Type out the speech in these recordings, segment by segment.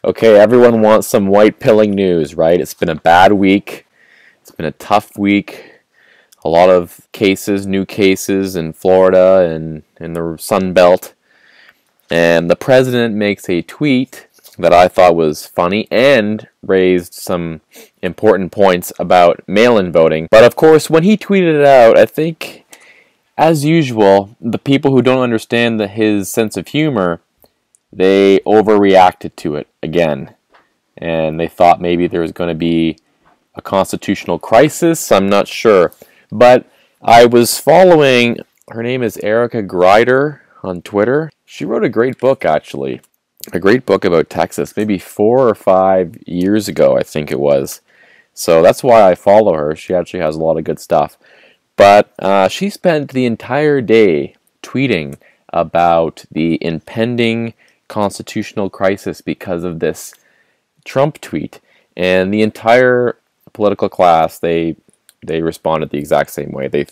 Okay, everyone wants some white pilling news, right? It's been a bad week. It's been a tough week. A lot of cases, new cases in Florida and in the Sun Belt. And the president makes a tweet that I thought was funny and raised some important points about mail-in voting. But of course, when he tweeted it out, I think, as usual, the people who don't understand his sense of humor, they overreacted to it again. And they thought maybe there was going to be a constitutional crisis. I'm not sure. But I was following, her name is Erica Grider on Twitter. She wrote a great book, actually. A great book about Texas, maybe 4 or 5 years ago, I think it was. So that's why I follow her. She actually has a lot of good stuff. But she spent the entire day tweeting about the impending constitutional crisis because of this Trump tweet. And the entire political class, they responded the exact same way. They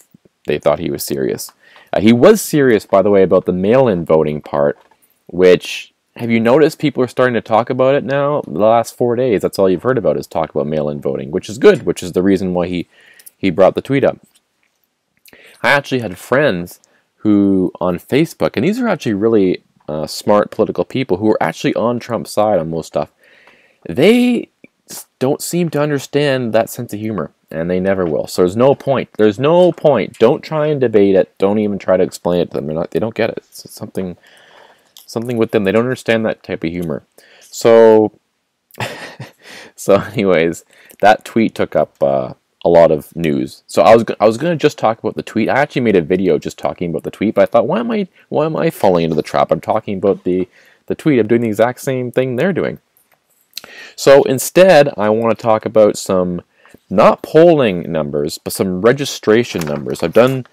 thought he was serious. He was serious, by the way, about the mail-in voting part, which, have you noticed people are starting to talk about it now? The last 4 days, that's all you've heard about is talk about mail-in voting, which is good, which is the reason why he brought the tweet up. I actually had friends who, on Facebook, and these are actually really smart political people who are actually on Trump's side on most stuff, they don't seem to understand that sense of humor, and they never will. So there's no point. There's no point. Don't try and debate it. Don't even try to explain it to them. They don't get it. It's something with them. They don't understand that type of humor. So, anyways, that tweet took up a lot of news. So I was going to just talk about the tweet. I actually made a video just talking about the tweet, but I thought, why am I falling into the trap? I'm talking about the tweet. I'm doing the exact same thing they're doing. So instead, I want to talk about some, not polling numbers, but some registration numbers. I've done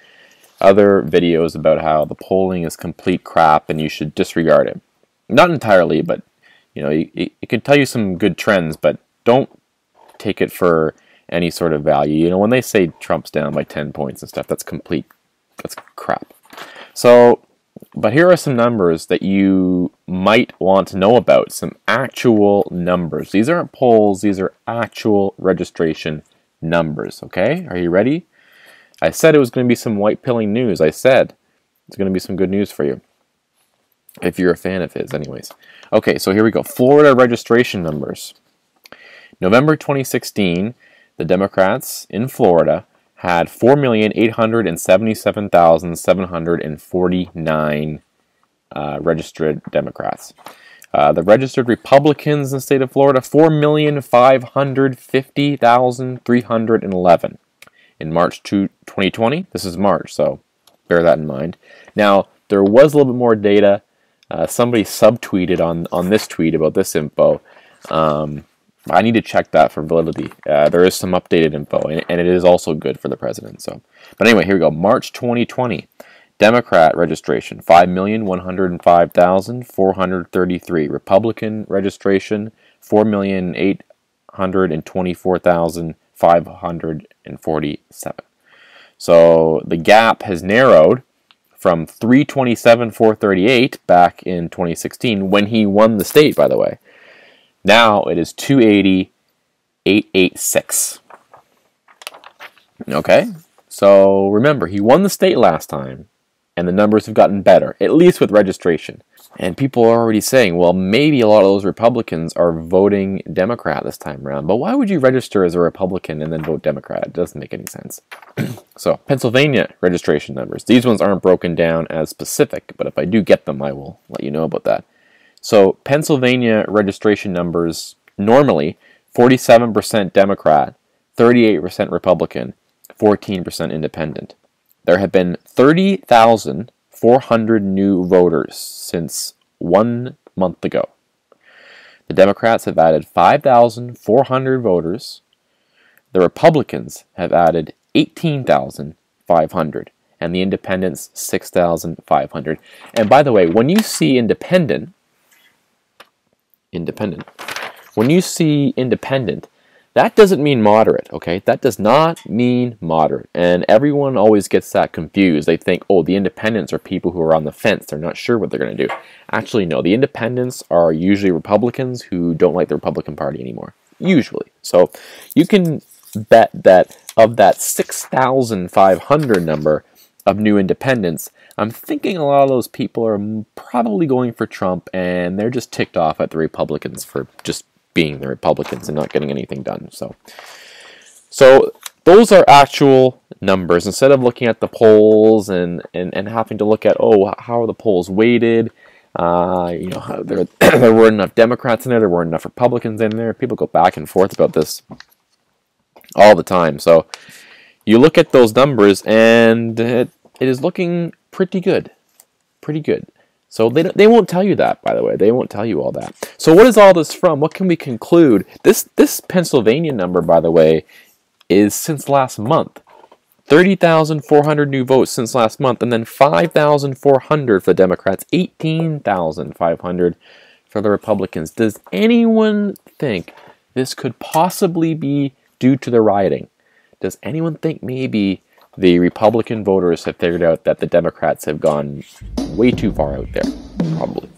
other videos about how the polling is complete crap and you should disregard it. Not entirely, but it can tell you some good trends, but don't take it for any sort of value. When they say Trump's down by 10 points and stuff, that's crap. So, but here are some numbers that you might want to know about, some actual numbers. These aren't polls, these are actual registration numbers, okay? Are you ready? I said it was going to be some white pilling news. I said it's going to be some good news for you, if you're a fan of his anyways. Okay, so here we go. Florida registration numbers. November 2016, the Democrats in Florida had 4,877,749 registered Democrats. The registered Republicans in the state of Florida, 4,550,311. In March 2020, this is March, so bear that in mind. Now, there was a little bit more data. Somebody subtweeted on this tweet about this info. I need to check that for validity. There is some updated info, and it is also good for the president. But anyway, here we go. March 2020, Democrat registration, 5,105,433. Republican registration, 4,824,547. So the gap has narrowed from 327,438 back in 2016, when he won the state, by the way. Now it is 280,886. Okay? So remember, he won the state last time, and the numbers have gotten better, at least with registration. And people are already saying, well, maybe a lot of those Republicans are voting Democrat this time around. But why would you register as a Republican and then vote Democrat? It doesn't make any sense. So, Pennsylvania registration numbers. These ones aren't broken down as specific, but if I do get them, I will let you know about that. So, Pennsylvania registration numbers, normally 47% Democrat, 38% Republican, 14% Independent. There have been 30,400 new voters since 1 month ago. The Democrats have added 5,400 voters. The Republicans have added 18,500. And the Independents, 6,500. And by the way, when you see independent, when you see independent, That doesn't mean moderate, okay? That does not mean moderate. And everyone always gets that confused. They think, oh, the independents are people who are on the fence. They're not sure what they're going to do. Actually, no. The independents are usually Republicans who don't like the Republican Party anymore. Usually. So you can bet that of that 6,500 number of new independents, I'm thinking a lot of those people are probably going for Trump, and they're just ticked off at the Republicans for just being the Republicans and not getting anything done. So those are actual numbers. Instead of looking at the polls and having to look at, oh, how are the polls weighted? There weren't enough Democrats in there weren't enough Republicans in there. People go back and forth about this all the time. So you look at those numbers, and it is looking pretty good. Pretty good. So they won't tell you that, by the way. They won't tell you all that. So what is all this from? What can we conclude? This Pennsylvania number, by the way, is since last month. 30,400 new votes since last month, and then 5,400 for the Democrats, 18,500 for the Republicans. Does anyone think this could possibly be due to the rioting? Does anyone think maybe the Republican voters have figured out that the Democrats have gone way too far out there? Probably.